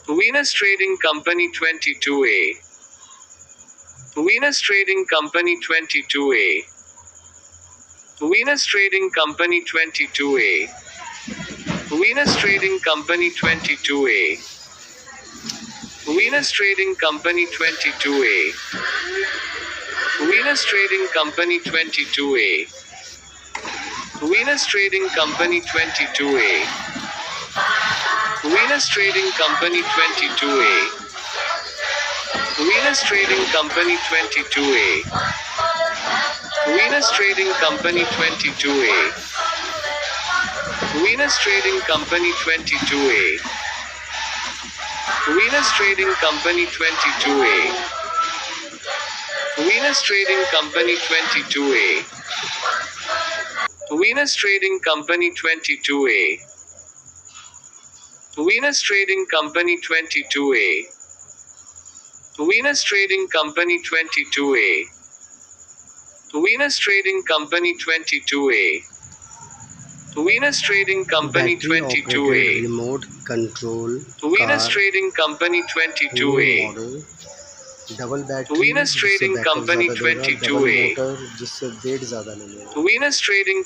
Venus Trading Company 22A. Venus Trading Company 22A. Venus Trading Company 22A. Venus Trading Company 22A. Venus Trading Company 22A. Venus Trading Company 22A. Venus Trading Company 22A. Venus Trading Company 22A. Venus Trading Company 22A. Venus Trading Company 22A. Venus Trading Company 22A. Venus Trading Company 22A. Venus Trading Company 22A. Venus Trading Company 22A. Venus Trading Company 22A. Venus Trading Company 22A. Venus Trading Company 22A. Venus Trading Company Battery 22A. operated remote control Venus car, Trading Company new 22A. Model, double battery Venus जिससे Trading backup Company ज़्यादा देगा, double 22A. Motor जिससे wait ज़्यादा नहीं लेगा। Venus Trading